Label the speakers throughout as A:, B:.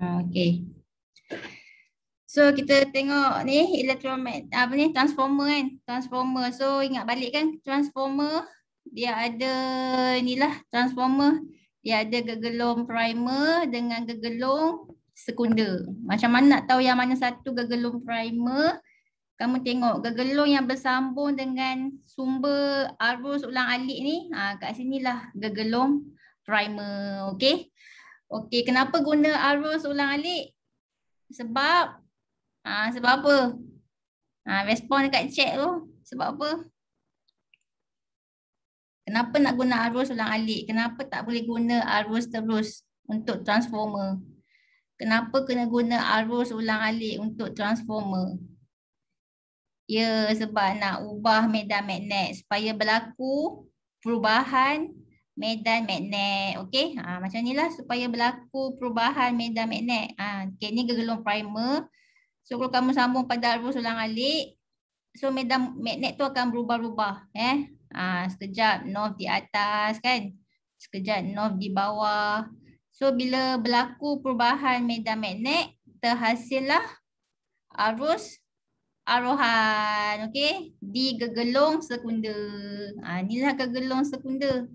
A: Okey. So kita tengok ni transformer kan. Transformer. So ingat balik kan transformer dia ada inilah transformer. Dia ada gegelung primer dengan gegelung sekunder. Macam mana nak tahu yang mana satu gegelung primer? Kamu tengok gegelung yang bersambung dengan sumber arus ulang-alik ni. Kat sinilah gegelung primer. Okey. Okey, kenapa guna arus ulang-alik? Sebab sebab apa? Respon dekat chat tu. Sebab apa? Kenapa nak guna arus ulang-alik? Kenapa tak boleh guna arus terus untuk transformer? Kenapa kena guna arus ulang-alik untuk transformer? Ya, sebab nak ubah medan magnet supaya berlaku perubahan medan magnet. Okey, macam inilah supaya berlaku perubahan medan magnet. Okay, ni gegelung primer. So kalau kamu sambung pada arus ulang-alik, so medan magnet tu akan berubah-ubah. Sekejap north di atas kan, sekejap north di bawah. So bila berlaku perubahan medan magnet, terhasillah arus arohan, okey, di gegelung sekunder. Inilah gegelung sekunder.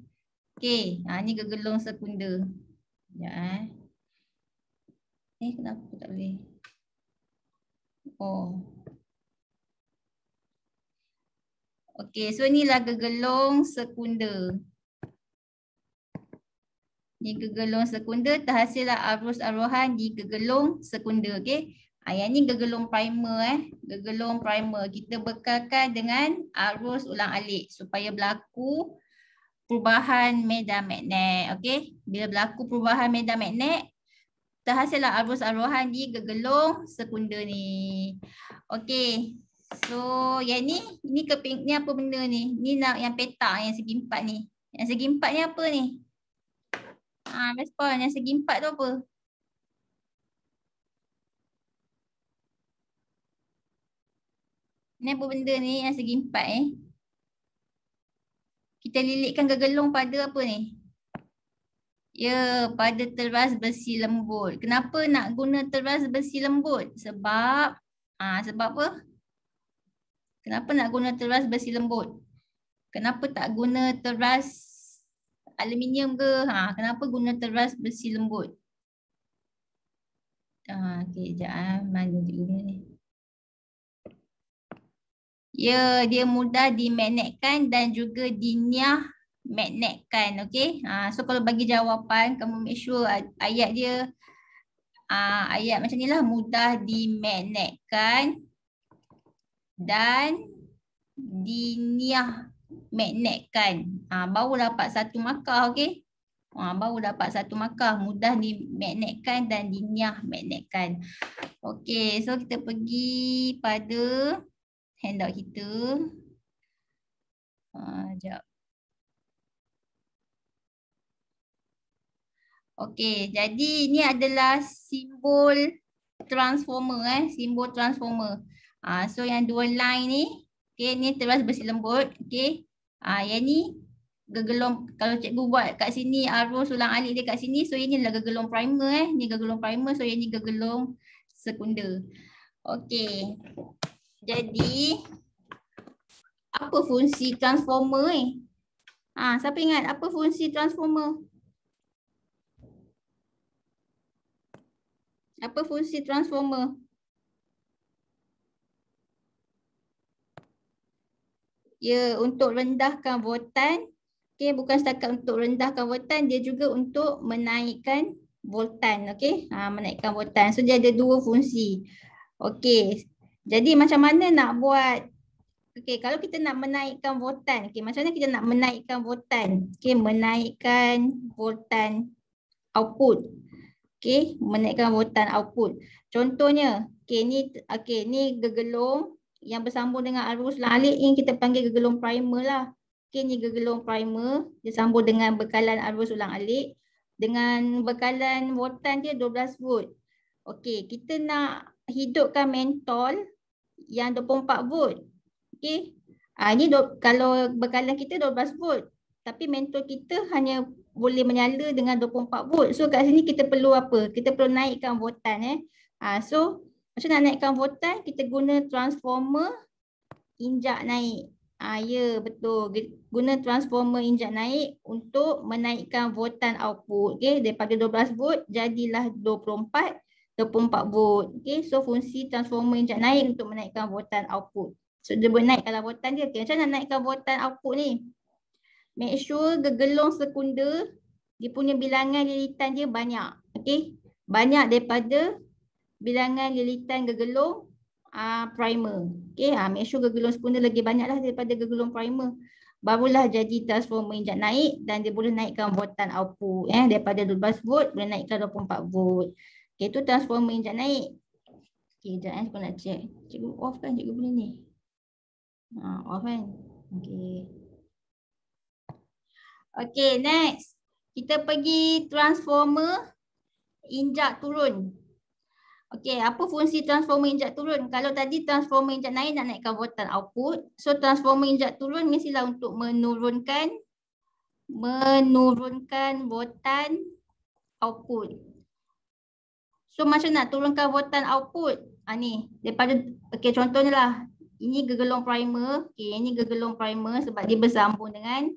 A: Okey, ni gegelung sekunder. Ya. Kenapa tak boleh? Oh. Okey, so inilah gegelung sekunder. Ni gegelung sekunder, terhasillah arus arohan di gegelung sekunder. Okey. Yang ni gegelung primer. Gegelung primer. Kita bekalkan dengan arus ulang-alik supaya berlaku perubahan medan magnet. Okey. Bila berlaku perubahan medan magnet, terhasillah arus arohan di gegelung sekunder ni. Okey. So yang ni ni apa benda ni? Ni nak yang petak yang segi empat ni. Yang segi empat ni apa ni? Respon yang segi empat tu apa? Ni apa benda ni yang segi empat Kita lilitkan gegelung pada apa ni? Ya, pada teras besi lembut. Kenapa nak guna teras besi lembut? Sebab sebab apa? Kenapa nak guna teras besi lembut? Kenapa tak guna teras aluminium ke? Kenapa guna teras besi lembut? Okey, sekejap mana dia guna ni? Ya, dia mudah dimagnetkan dan juga diniah magnetkan. Okey. So kalau bagi jawapan, kamu make sure ayat dia ayat macam inilah, mudah dimagnetkan dan diniah magnetkan. Baru dapat satu markah. Okey. Baru dapat satu markah, mudah dimagnetkan dan diniah magnetkan. Okey, so kita pergi pada handout kita. Sekejap. Okey, jadi ini adalah simbol transformer simbol transformer. So yang dua line ni, okey, ni teras besi lembut, okey. Yang ni gegelung, kalau cikgu buat kat sini arus ulang-alik dia kat sini, so inilah gegelung primer ni gegelung primer, so yang ni gegelung sekunder. Okey. Jadi apa fungsi transformer siapa ingat apa fungsi transformer? Apa fungsi transformer? Ya, untuk rendahkan voltan. Okey, bukan setakat untuk rendahkan voltan, dia juga untuk menaikkan voltan. Okey, menaikkan voltan. So dia ada dua fungsi. Okey. Jadi macam mana nak buat? Okey, kalau kita nak menaikkan voltan, okey, macam mana kita nak menaikkan voltan? Okey, menaikkan voltan output. Okey, menaikkan voltan output. Contohnya, okey ni gegelung yang bersambung dengan arus ulang-alik ni kita panggil gegelung primer lah. Okey, ni gegelung primer, dia sambung dengan bekalan arus ulang-alik dengan bekalan voltan dia 12 volt. Okey, kita nak hidupkan mentol yang 24 volt. Okey. Ini kalau bekalan kita 12 volt, tapi mentol kita hanya boleh menyala dengan 24 volt. So kat sini kita perlu apa? Kita perlu naikkan voltan So macam nak naikkan voltan, kita guna transformer injak naik. Ya betul. Guna transformer injak naik untuk menaikkan voltan output. Okay, daripada 12 volt jadilah 24 volt. Okay, so fungsi transformer injak naik untuk menaikkan voltan output. So dia boleh naikkanlah voltan dia. Okay, macam nak naikkan voltan output ni? Make sure gegelung sekunder dia punya bilangan lilitan dia banyak. Okay, banyak daripada bilangan lilitan gegelung primer. Okay, make sure gegelung sekunder lagi banyaklah daripada gegelung primer. Barulah jadi transformer injak naik dan dia boleh naikkan voltan output. Daripada 12 volt boleh naikkan 24 volt. Okay, itu transformer injak naik. Okay, sekejap aku nak check. Cikgu off kan cikgu boleh ni? Off kan? Okay. Okay, next. Kita pergi transformer injak turun. Okay, apa fungsi transformer injak turun? Kalau tadi transformer injak naik nak naikkan voltan output. So transformer injak turun mestilah untuk menurunkan voltan output. So macam nak turunkan voltan output? Ni daripada, okay, contohnya lah. Ini gegelung primer. Okay, ini gegelung primer sebab dia bersambung dengan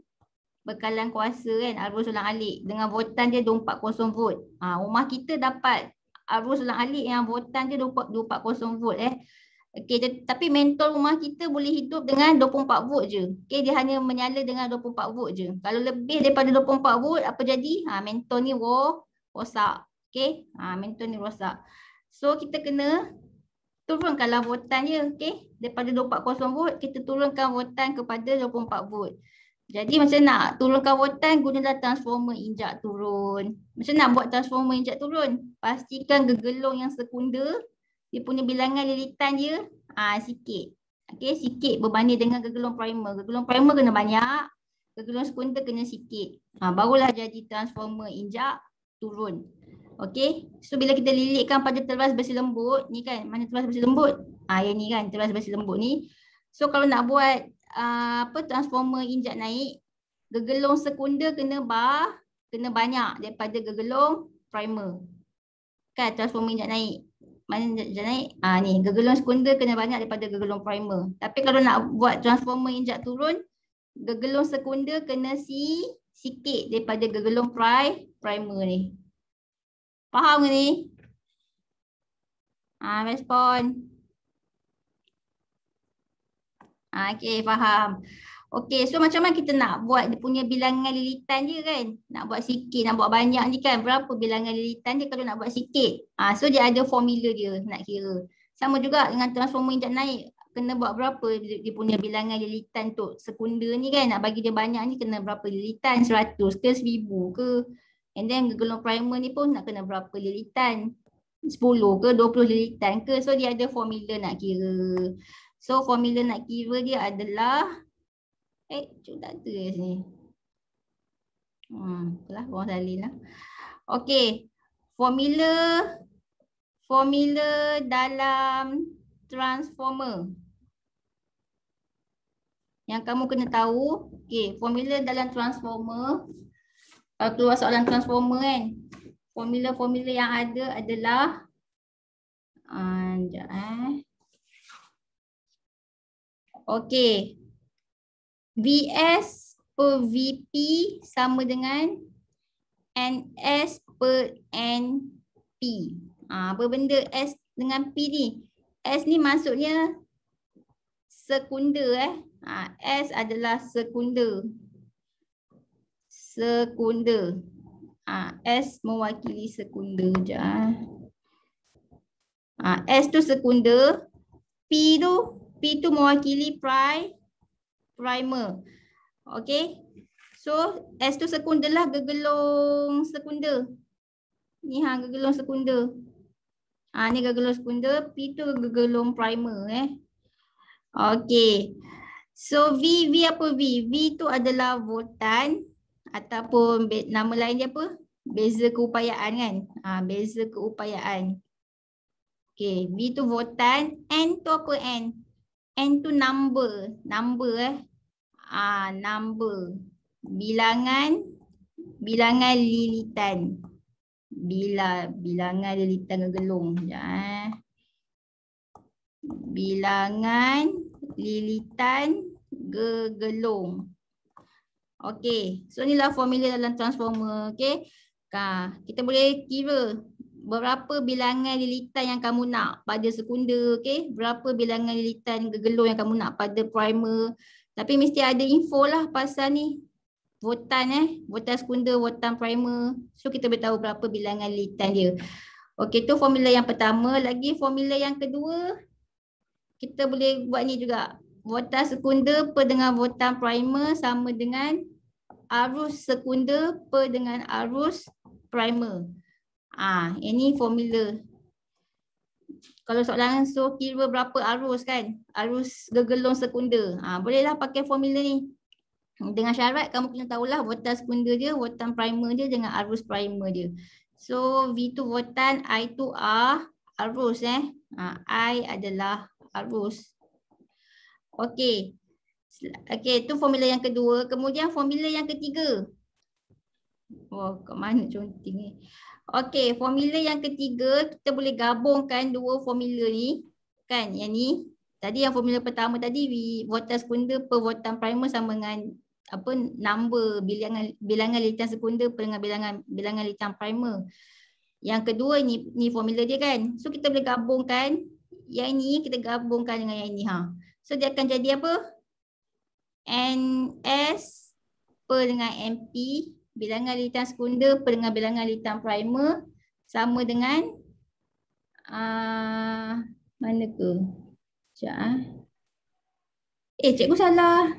A: bekalan kuasa kan, arus ulang-alik dengan voltan dia 240 volt. Rumah kita dapat arus ulang-alik yang voltan dia 240 volt Okey, tapi mentol rumah kita boleh hidup dengan 24 volt je. Okey, dia hanya menyala dengan 24 volt je. Kalau lebih daripada 24 volt apa jadi? Mentol ni rosak. Okey, mentol ni rosak. So kita kena turunkanlah voltan dia. Okey, daripada 240 volt kita turunkan voltan kepada 24 volt. Jadi macam nak turunkan voltan, gunalah transformer injak turun. Macam nak buat transformer injak turun? Pastikan gegelung yang sekunder, dia punya bilangan lilitan dia sikit. Okay, sikit berbanding dengan gegelung primer. Gegelung primer kena banyak, gegelung sekunder kena sikit. Barulah jadi transformer injak turun. Okay, so bila kita lilitkan pada teras besi lembut, ni kan, mana teras besi lembut? Yang ni kan, teras besi lembut ni. So kalau nak buat transformer injak naik, gegelung sekunder kena banyak daripada gegelung primer. Kan transformer injak naik. Mana injak naik? Ni gegelung sekunder kena banyak daripada gegelung primer. Tapi kalau nak buat transformer injak turun, gegelung sekunder kena sikit daripada gegelung primer ni. Faham ke ni? Respon. Okay, faham. Okay, so macam mana kita nak buat dia punya bilangan lilitan dia kan? Nak buat sikit, nak buat banyak ni kan? Berapa bilangan lilitan dia kalau nak buat sikit? So dia ada formula dia nak kira. Sama juga dengan transformer injak naik. Kena buat berapa dia punya bilangan lilitan untuk sekunder ni kan? Nak bagi dia banyak ni kena berapa lilitan? 100 ke 1000 ke? And then gegelung primer ni pun nak kena berapa lilitan? 10 ke 20 lilitan ke? So dia ada formula nak kira. So formula nak kira dia adalah cuk tak ada kat sini. Itulah orang salin lah. Okey. Formula dalam transformer. Yang kamu kena tahu. Okey, formula dalam transformer. Kalau keluar soalan transformer kan. Formula-formula yang ada adalah Okey. Vs per Vp sama dengan Ns per Np. Apa benda S dengan P ni? S ni maksudnya sekunder S adalah sekunder. Sekunder. S mewakili sekunder je. S tu sekunder. P tu mewakili primer. Okay. So S tu sekunder lah, gegelung sekunder. Ni gegelung sekunder. Ni gegelung sekunder. P tu gegelung primer. Okay. So V apa V? V tu adalah voltan ataupun nama lain dia apa? Beza keupayaan kan? Beza keupayaan. Okay. V tu voltan. N tu apa N? N tu number. Number. Number. Bilangan bilangan lilitan. Bilangan lilitan gegelung. Bilangan lilitan gegelung. Okey, so inilah formula dalam transformer. Okey, kita boleh kira berapa bilangan lilitan yang kamu nak pada sekunder. Okey, berapa bilangan lilitan gegelung yang kamu nak pada primer. Tapi mesti ada info lah pasal ni. Votan sekunder, votan primer. So kita boleh tahu berapa bilangan lilitan dia. Okey, tu formula yang pertama. Lagi formula yang kedua, kita boleh buat ni juga. Votan sekunder per dengan votan primer sama dengan arus sekunder per dengan arus primer. Ini formula. Kalau soalan so kira berapa arus kan? Arus gegelung sekunder. Bolehlah pakai formula ni. Dengan syarat kamu kena tahulah votan sekunder dia, votan primer dia dengan arus primer dia. So V2 votan, I2 arus I adalah arus. Okey. Okey, itu formula yang kedua. Kemudian formula yang ketiga. Kat mana conteng ni? Okey, formula yang ketiga kita boleh gabungkan dua formula ni. Kan, yang ni. Tadi yang formula pertama tadi votan sekunder per votan primer sama dengan number bilangan lilitan sekunder per dengan bilangan lilitan primer. Yang kedua ni formula dia kan. So kita boleh gabungkan yang ni, kita gabungkan dengan yang ni So dia akan jadi apa? NS per dengan MP bilangan lilitan sekunder per dengan bilangan lilitan primer sama dengan mana ke? Cikgu salah.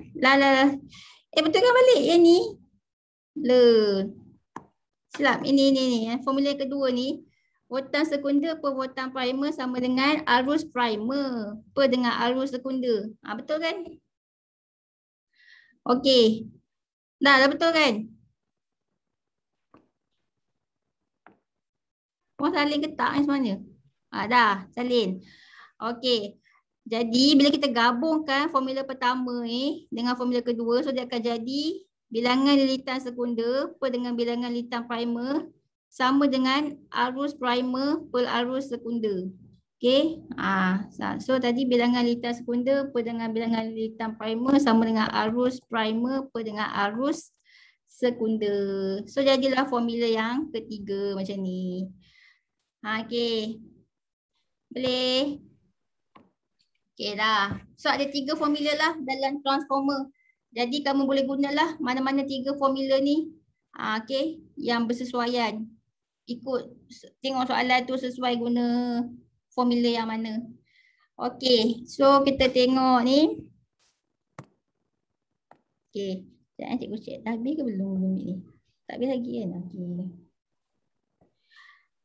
A: Betul kan balik yang ni? Silap. Ini formula yang kedua ni. Votan sekunder per votan primer sama dengan arus primer per dengan arus sekunder. Betul kan? Okey. Dah betul kan? Orang salin ke tak ni sebenarnya? Dah, salin. Okey. Jadi bila kita gabungkan formula pertama ni dengan formula kedua, so dia akan jadi bilangan lilitan sekunder per dengan bilangan lilitan primer sama dengan arus primer per arus sekunder. Okey. So tadi bilangan lilitan sekunder per dengan bilangan lilitan primer sama dengan arus primer per dengan arus sekunder. So jadilah formula yang ketiga macam ni. Okey. Boleh. Okey dah. So ada 3 formula lah dalam transformer. Jadi kamu boleh gunalah mana-mana 3 formula ni. Okey, yang bersesuaian. Ikut tengok soalan tu sesuai guna formula yang mana. Okey, so kita tengok ni. Okey, sekejap cikgu cek dah habis ke belum ni? Tak habis lagi kan? Okey.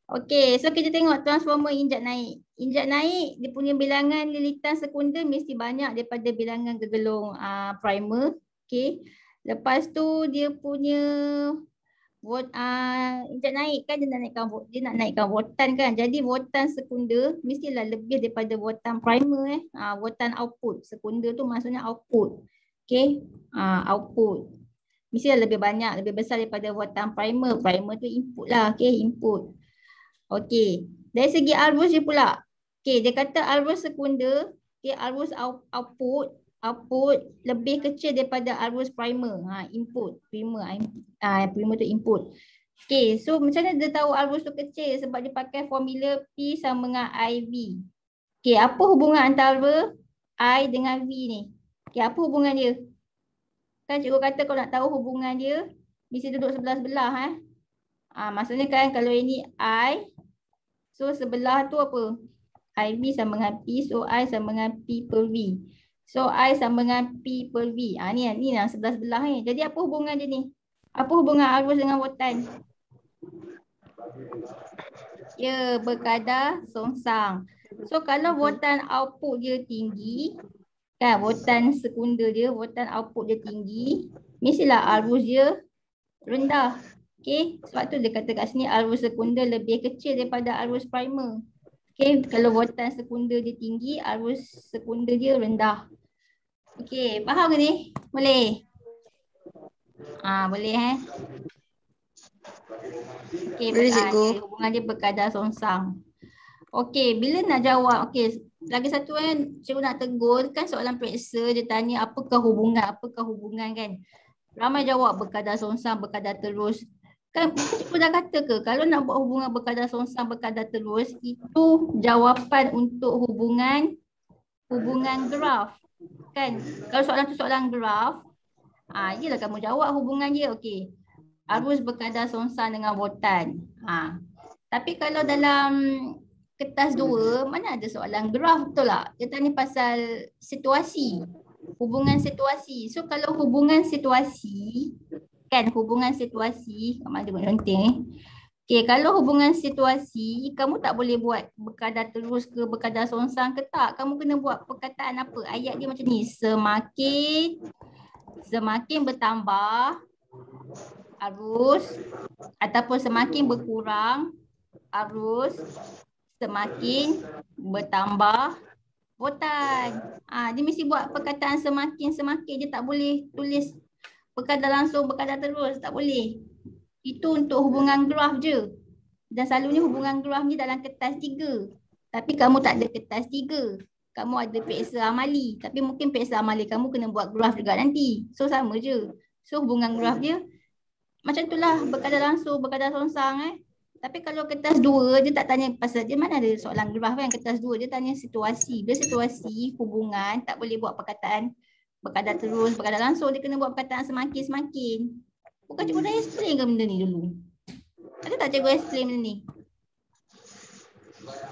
A: Okey, so kita tengok transformer injak naik. Injak naik, dia punya bilangan lilitan sekunder mesti banyak daripada bilangan gegelung primer. Okey. Lepas tu dia punya injak naik kan, dia nak naikkan votan kan. Jadi votan sekunder mestilah lebih daripada votan primer votan output. Sekunder tu maksudnya output. Okey. Output. Mestilah lebih banyak, lebih besar daripada votan primer. Primer tu input lah. Okey, input. Okey, dari segi arus dia pula. Okey, dia kata arus sekunder, arus output lebih kecil daripada arus primer. Input, primer tu input. Okey, so macam mana dia tahu arus tu kecil? Sebab dia pakai formula P sama dengan IV. Okey, apa hubungan antara I dengan V ni? Okey, apa hubungan dia? Kan cikgu kata kalau nak tahu hubungan dia, mesti duduk sebelah-sebelah. Maksudnya kan kalau ini I, so sebelah tu apa? IV sama dengan P, so I sama dengan P per V. So I sama dengan P per V. Ni lah sebelah-sebelah ni. Jadi apa hubungan dia ni? Apa hubungan arus dengan votan? Ya, berkadar songsang. So kalau votan output dia tinggi, kan votan sekunder dia, votan output dia tinggi, mestilah arus dia rendah. Okey, sebab tu dia kata kat sini arus sekunder lebih kecil daripada arus primer. Okey, kalau votan sekunder dia tinggi, arus sekunder dia rendah. Okey, faham ke ni? Boleh? Boleh Okey,
B: Boleh cikgu.
A: dia hubungan dia berkadar songsang. Okey, bila nak jawab, okey, lagi satu kan cikgu nak tegur kan soalan periksa dia tanya apakah hubungan kan. Ramai jawab berkadar songsang, berkadar terus. Kan cikgu dah kata ke kalau nak buat hubungan berkadar songsang, berkadar terus itu jawapan untuk hubungan graf. Kan? Kalau soalan tu soalan graf, yelah kamu jawab hubungan dia. Okey. Arus berkadar songsang dengan voltan. Tapi kalau dalam kertas 2, mana ada soalan graf, betul tak? Dia tanya pasal situasi. Hubungan situasi. So kalau hubungan situasi, kan hubungan situasi, kamu ada buat penting. Okey, kalau hubungan situasi, kamu tak boleh buat berkadar terus ke berkadar songsang ke tak. Kamu kena buat perkataan apa? Ayat dia macam ni. Semakin bertambah arus ataupun semakin berkurang arus, semakin bertambah voltan. Dia mesti buat perkataan semakin. Dia tak boleh tulis berkadar langsung, berkadar terus. Tak boleh. Itu untuk hubungan graf je. Dan selalunya hubungan graf ni dalam kertas 3. Tapi kamu tak ada kertas 3. Kamu ada periksa amali. Tapi mungkin periksa amali kamu kena buat graf juga nanti. So sama je. So hubungan graf dia macam itulah, berkadar langsung, berkadar songsang. Tapi kalau kertas 2 dia tak tanya pasal dia, mana ada soalan graf kan. Kertas 2 dia tanya situasi. Dia situasi hubungan tak boleh buat perkataan berkadar terus, berkadar langsung. Dia kena buat perkataan semakin. Bukan cikgu dah explain ke benda ni dulu? Ada tak cikgu explain benda ni?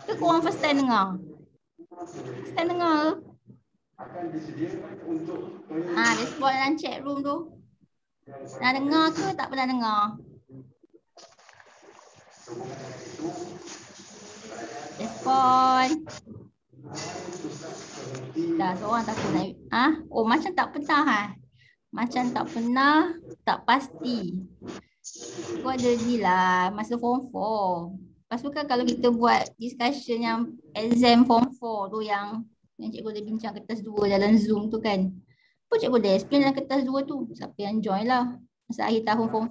A: Ke korang first time dengar? First time dengar? Respon dalam chat room tu. Pernah dengar ke tak pernah dengar? Respon. Dah seorang takut nak. Macam tak pernah. Macam tak pernah, tak pasti. Kau ada ni lah masa form 4. Lepas tu kan kalau kita buat discussion yang exam form 4 tu yang cikgu dah bincang kertas 2 dalam Zoom tu kan. Apa cikgu dah explain dalam kertas 2 tu. Siapa yang join lah masa akhir tahun form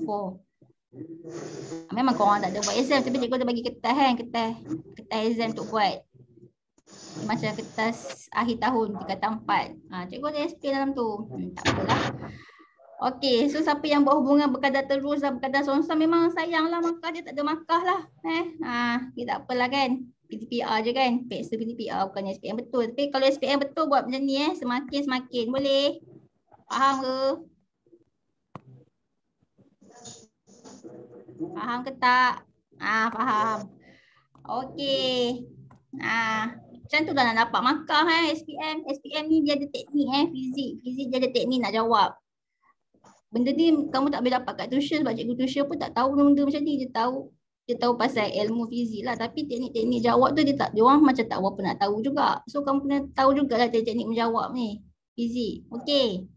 A: 4. Memang korang tak ada buat exam tapi cikgu dah bagi kertas kan. Kertas exam untuk buat. Macam kertas akhir tahun tingkatan 4. Cikgu dah explain dalam tu. Tak apalah. Okey, so siapa yang buat hubungan berkadar terus dan berkadar songsang memang sayang lah markah dia, tak ada markah lah. Kita tak apalah kan. PTPR je kan. Periksa PTPR bukannya SPM betul. Tapi kalau SPM betul buat macam ni semakin. Boleh? Faham ke? Faham ke tak? Faham. Okey. Macam tu dah nak dapat markah SPM. SPM ni dia ada teknik Fizik dia ada teknik nak jawab. Benda ni kamu tak boleh dapat kat tuition sebab cikgu tuition pun tak tahu benda macam ni. Dia tahu pasal ilmu fizik lah. Tapi teknik-teknik jawab tu dia orang macam tak berapa nak tahu juga. So kamu kena tahu jugalah teknik menjawab ni. Fizik. Okey.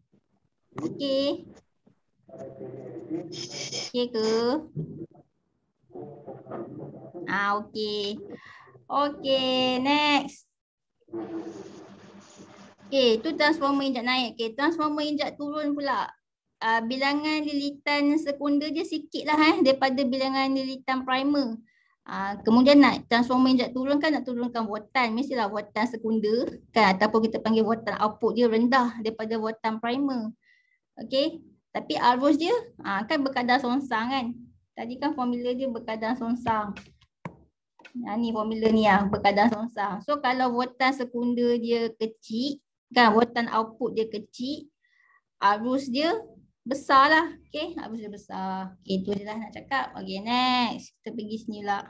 A: Okey. Okey ke? Okey. Okey, next. Okey, tu transformer injak naik. Okey, transformer injak turun pula. Bilangan lilitan sekunder dia sikit lah daripada bilangan lilitan primer. Kemudian nak transformer injak turun kan nak turunkan voltan. Mestilah voltan sekunder kan ataupun kita panggil voltan output dia rendah daripada voltan primer. Okey. Tapi arus dia kan berkadar songsang kan. Tadi kan formula dia berkadar songsang. Ni formula ni berkadar songsang. So kalau voltan sekunder dia kecil kan voltan output dia kecil, arus dia besar lah. Okay, arus dia besar. Okay, tu je lah nak cakap. Okay, next. Kita pergi sini lah.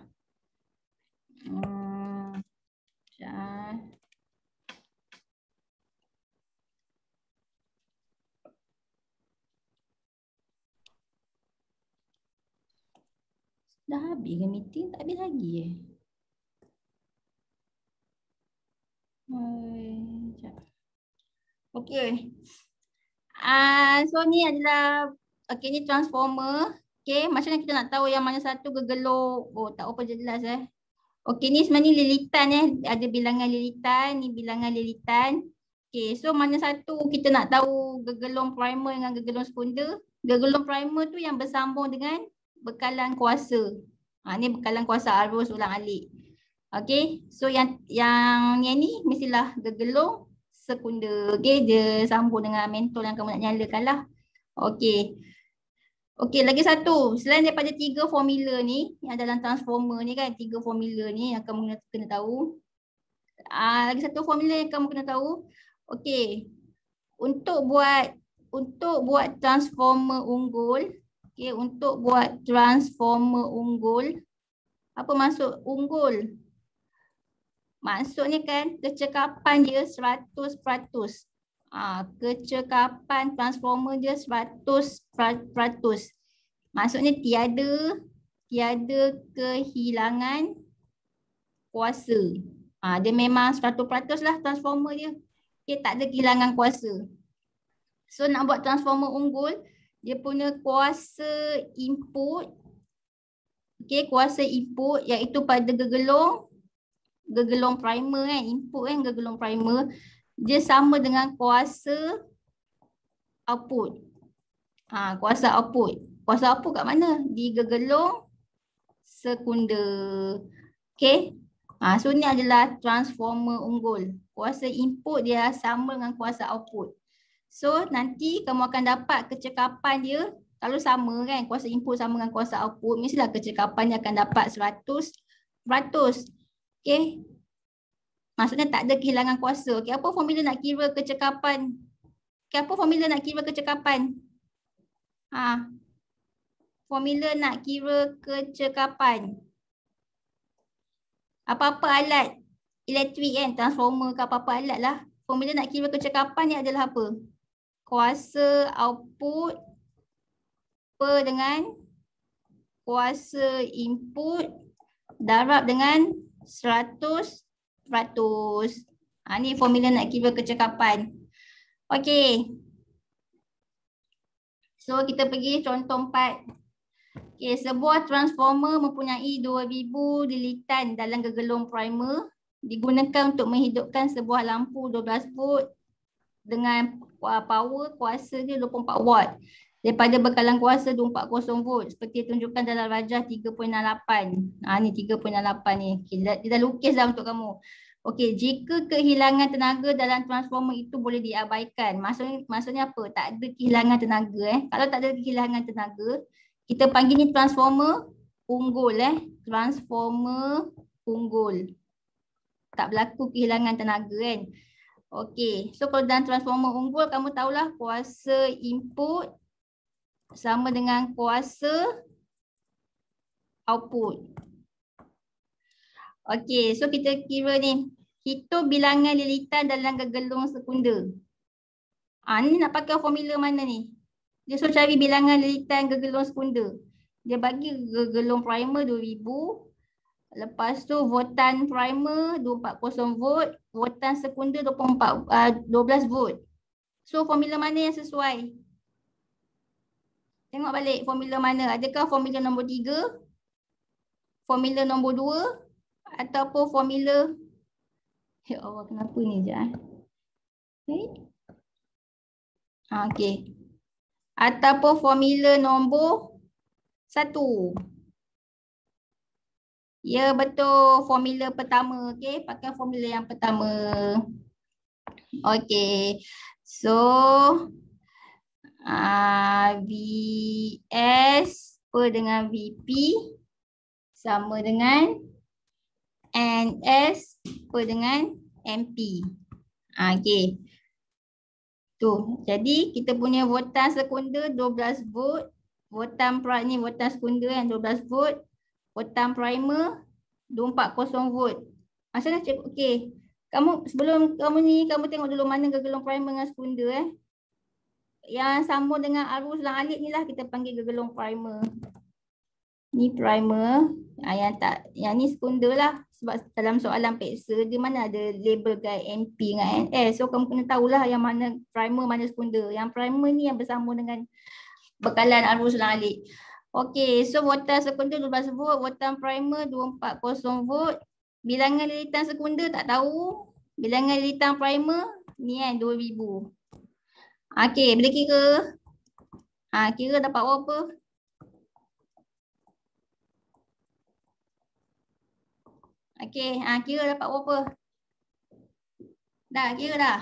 A: Dah habis ke meeting? Tak habis lagi Okay. So ni adalah ni transformer. Okay, macam mana kita nak tahu yang mana satu gegeluk? Tak apa jelas Okay, ni sebenarnya lilitan ada bilangan lilitan, ni bilangan lilitan. Okay, so mana satu kita nak tahu gegelung primer dengan gegelung sekunder? Gegelung primer tu yang bersambung dengan bekalan kuasa. Ni bekalan kuasa arus ulang-alik. Okey, so yang ni mestilah gegelung sekunder. Okey, dia sambung dengan mentol yang kamu nak nyalakan lah. Okey. Okey, lagi satu. Selain daripada 3 formula ni, yang dalam transformer ni kan, 3 formula ni yang kamu kena tahu. Lagi satu formula yang kamu kena tahu. Okey. Untuk buat transformer unggul, okey, untuk buat transformer unggul, apa maksud unggul? Maksudnya kan kecekapan dia 100%. Kecekapan transformer dia 100%. Maksudnya tiada kehilangan kuasa. Dia memang 100% lah transformer dia. Okay, tak ada kehilangan kuasa. So nak buat transformer unggul, dia punya kuasa input, okay, kuasa input iaitu pada gegelung primer kan, input kan, gegelung primer, dia sama dengan kuasa output. Kuasa output. Kuasa output kat mana? Di gegelung sekunder. Okay. So ni adalah transformer unggul. Kuasa input dia sama dengan kuasa output. So nanti kamu akan dapat kecekapan dia kalau sama kan, kuasa input sama dengan kuasa output, mestilah kecekapan dia akan dapat 100%. Okay. Maksudnya tak ada kehilangan kuasa. Okay, apa formula nak kira kecekapan? Okay, apa formula nak kira kecekapan? Formula nak kira kecekapan. Apa-apa alat elektrik kan, transformer ke apa-apa alat lah. Formula nak kira kecekapan ni adalah apa? Kuasa output per dengan kuasa input darab dengan 100%. Ni formula nak kira kecekapan. Okey. So kita pergi contoh 4. Okey, sebuah transformer mempunyai 2000 lilitan dalam gegelung primer digunakan untuk menghidupkan sebuah lampu 12 volt dengan power kuasa dia 24 watt daripada bekalan kuasa 240 volt seperti tunjukkan dalam rajah 3.68. Ni 3.68 ni. Okay, dia dah lukis dah untuk kamu. Okey, jika kehilangan tenaga dalam transformer itu boleh diabaikan. Maksudnya apa? Tak ada kehilangan tenaga. Kalau tak ada kehilangan tenaga, kita panggil ni transformer unggul. Transformer unggul. Tak berlaku kehilangan tenaga kan. Okey, so kalau dalam transformer unggul, kamu tahulah kuasa input sama dengan kuasa output. Okey, so kita kira ni. Hitung bilangan lilitan dalam gegelung sekunder. Ni nak pakai formula mana ni? Dia suruh cari bilangan lilitan gegelung sekunder. Dia bagi gegelung primer 2000. Lepas tu voltan primer 240 volt. Voltan sekunder 12 volt. So formula mana yang sesuai? Tengok balik formula mana. Adakah formula nombor 3? Formula nombor 2? Ataupun formula... Ya Allah, kenapa ni je? Okay. Ataupun formula nombor 1. Ya, betul. Formula pertama. Okay, pakai formula yang pertama. Okay. So, Vs per dengan Vp sama dengan Ns per dengan Mp. Okay. Tu. Jadi kita punya voltan sekunder 12 volt. Voltan ni voltan sekunder kan 12 volt. Voltan primer 240 volt. Macam mana cikgu? Okey. Sebelum kamu tengok dulu mana gegelung primer dengan sekunder Yang sambung dengan arus ulang-alik ni lah kita panggil gegelung primer. Ni primer. Yang ni sekunder lah. Sebab dalam soalan peksa dia mana ada label guide NP dengan NS. So kamu kena tahulah yang mana primer, mana sekunder. Yang primer ni yang bersambung dengan bekalan arus ulang-alik. Okey, so voltan sekunder 12 volt, voltan primer 240 volt. Bilangan lilitan sekunder tak tahu. Bilangan lilitan primer ni kan 2000. Okey, bila kira? Kira dapat berapa? Okey, kira dapat berapa? Dah, kira dah.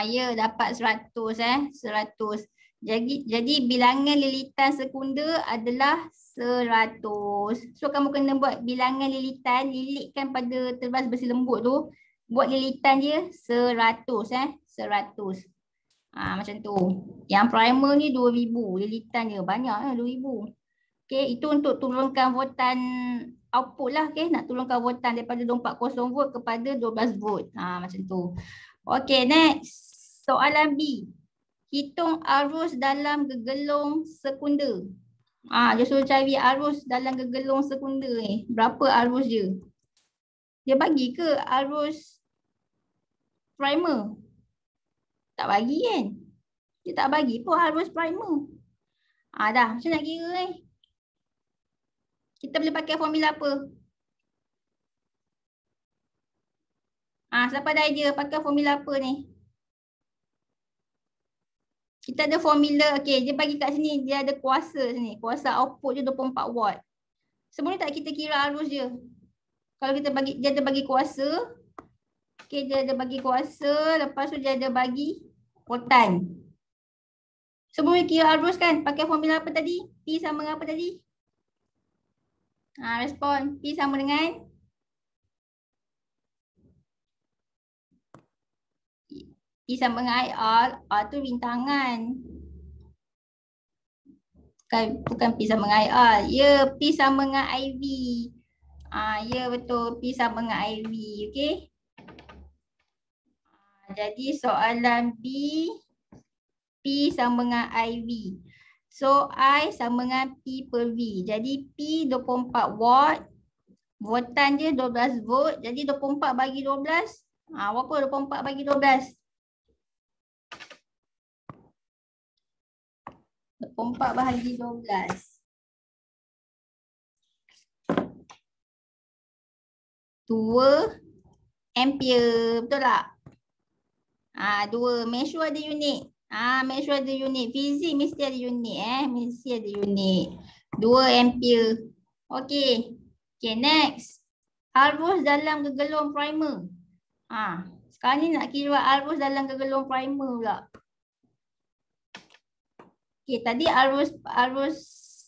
A: Ya, dapat 100 100. Jadi bilangan lilitan sekunder adalah 100. So kamu kena buat bilangan lilitan, lilitkan pada terbas besi lembut tu. Buat lilitan dia 100 100. Macam tu. Yang primer ni 2000, lilitan dia banyak 2000. Okey, itu untuk turunkan voltan output lah. Okey, nak turunkan voltan daripada 240 volt kepada 12 volt. Macam tu. Okey, next. Soalan B. Hitung arus dalam gegelung sekunder. Dia suruh cari arus dalam gegelung sekunder ni. Berapa arus dia? Dia bagi ke arus primer? Tak bagi kan? Dia tak bagi pun arus primer. Dah, macam nak kira ni? Kita boleh pakai formula apa? Siapa ada idea pakai formula apa ni? Kita ada formula, okey, dia bagi kat sini, dia ada kuasa sini. Kuasa output dia 24 watt. Sebelum ni tak kita kira arus dia. Kalau kita bagi, dia ada bagi kuasa. Okey, dia ada bagi kuasa, lepas tu dia ada bagi voltan. Sebelum ni kira arus kan, pakai formula apa tadi? P sama dengan apa tadi? Respon, P sama dengan P sama dengan IR, R tu rintangan. Bukan P sama dengan IR. Ya, P sama dengan IV. Ya betul, P sama dengan IV. Okey. Jadi soalan B, P sama dengan IV. So I sama dengan P per V. Jadi P 24 watt. Voltan dia 12 volt. Jadi 24 bagi 12. Berapa 24 bagi 12? 24 bahagi 12. 2 ampere. Betul tak? 2. Make sure ada unit. Make sure ada unit. Fizik mesti ada unit Mesti ada unit. 2 ampere. Okey. Okay, next. Arus dalam gegelung primer. Sekarang ni nak kira arus dalam gegelung primer pula. Okay, tadi arus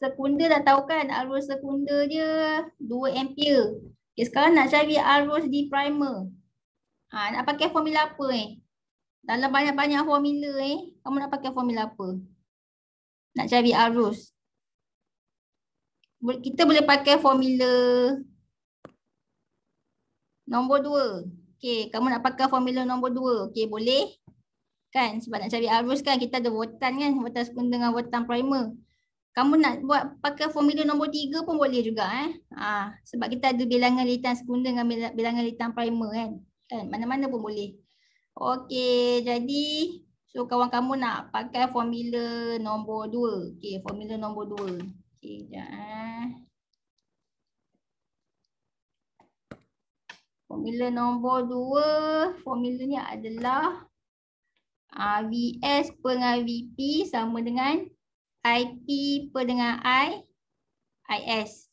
A: sekunder dah tahu kan, arus sekunder dia 2 ampere. Okay, sekarang nak cari arus di primer. Nak pakai formula apa Dalam banyak-banyak formula kamu nak pakai formula apa? Nak cari arus. Kita boleh pakai formula nombor 2. Okay, kamu nak pakai formula nombor 2. Okay, boleh? Kan, sebab nak cari arus kan, kita ada voltan kan, voltan sekunder dengan voltan primer. Kamu nak buat pakai formula nombor 3 pun boleh juga sebab kita ada bilangan lilitan sekunder dengan bilangan lilitan primer kan, mana-mana pun boleh. Okey, jadi so kawan kamu nak pakai formula nombor 2. Okey, formula nombor 2. Okey, sekejap Formula nombor 2, formulanya adalah Vs per dengan Vp sama dengan Ip per dengan Is.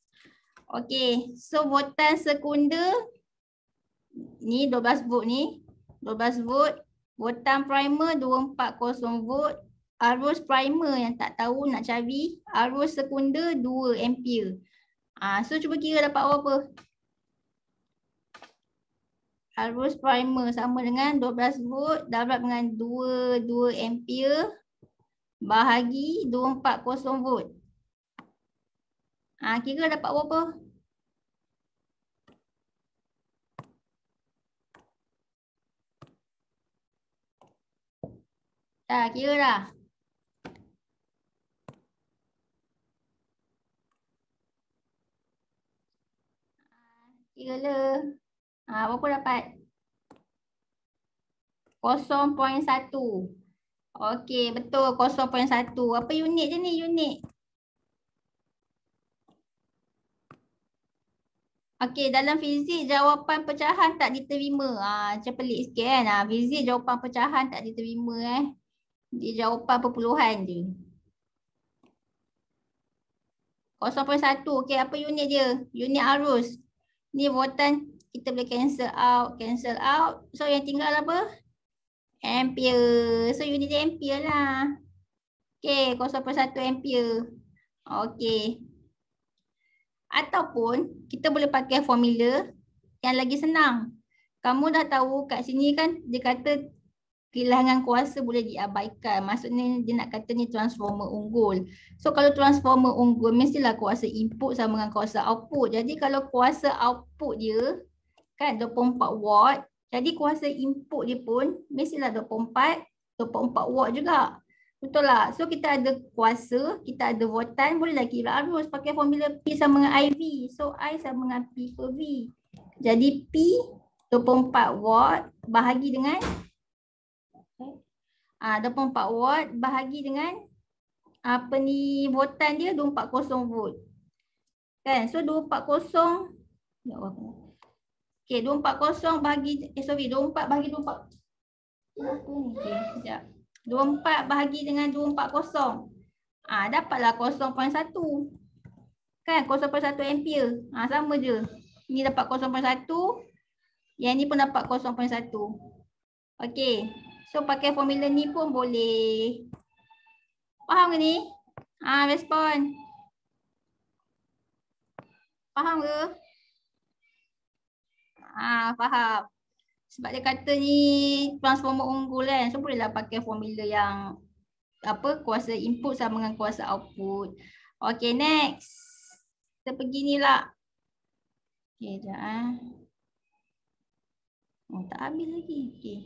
A: Okey, so voltan sekunder ni 12 volt ni. 12 volt. Voltan primer 240 volt. Arus primer yang tak tahu nak cari. Arus sekunder 2 ampere. So cuba kira dapat berapa? Arus primer sama dengan 12 volt darab dengan 2 ampere bahagi 240 volt. Kira dapat berapa? Kira dah. Kira le. Berapa dapat? 0.1. Okey, betul 0.1. Apa unit je ni? Unit. Okey, dalam fizik jawapan pecahan tak diterima. Macam pelik sikit kan. Fizik jawapan pecahan tak diterima Dia jawapan perpuluhan je. 0.1. Okey, apa unit dia? Unit arus. Ni voltan kita boleh cancel out. So yang tinggal apa? Ampere. So unit dia ampere lah. Okey, 0.1 ampere. Okey. Ataupun kita boleh pakai formula yang lagi senang. Kamu dah tahu kat sini kan dia kata kehilangan kuasa boleh diabaikan. Maksudnya dia nak kata ni transformer unggul. So kalau transformer unggul mestilah kuasa input sama dengan kuasa output. Jadi kalau kuasa output dia kan 24 watt. Jadi kuasa input dia pun mestilah 24 watt juga. Betul tak? So kita ada kuasa, kita ada voltan, bolehlah kira arus pakai formula P sama dengan IV. So I sama dengan P per V. Jadi P 24 watt bahagi dengan 24 watt bahagi dengan apa ni voltan dia 240 volt. Kan? So 240 okey 240 bahagi 24 bahagi 24. Apa ni? Okey, sekejap. 24 bahagi dengan 240. Dapatlah 0.1. Kan 0.1 ampere. Sama je. Ni dapat 0.1. Yang ni pun dapat 0.1. Okey. So pakai formula ni pun boleh. Faham ke ni? Respon. Faham ke? Faham. Sebab dia kata ni transformer unggul kan. So bolehlah pakai formula yang apa kuasa input sama dengan kuasa output. Okey, next. Kita pergi ni lah. Okey, sekejap. Tak habis lagi. Okey.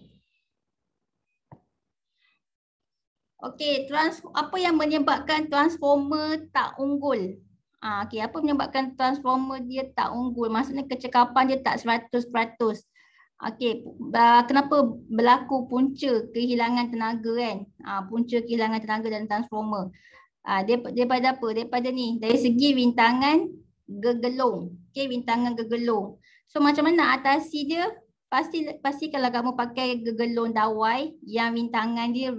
A: Okey, apa yang menyebabkan transformer tak unggul? Okey, apa menyebabkan transformer dia tak unggul? Maksudnya kecekapan dia tak 100%. Okey, kenapa berlaku punca kehilangan tenaga kan? Punca kehilangan tenaga dalam transformer. Daripada apa? Daripada ni, dari segi rintangan gegelung. Okey, rintangan gegelung. So macam mana atasi dia? Pasti kalau kamu pakai gegelung dawai yang rintangan dia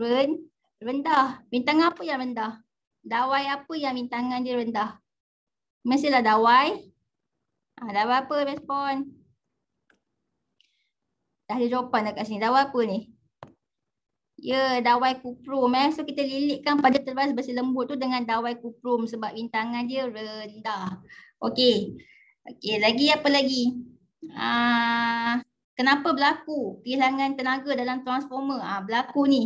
A: rendah. Rintangan apa yang rendah? Dawai apa yang rintangan dia rendah? Mestilah dawai. Dawai apa respon? Dah ada jawapan dekat sini. Dawai apa ni? Ya, dawai kuprum. So kita lilitkan pada terbas besi lembut tu dengan dawai kuprum sebab rintangan dia rendah. Okey. Okey, lagi apa lagi? Kenapa berlaku kehilangan tenaga dalam transformer? Berlaku ni.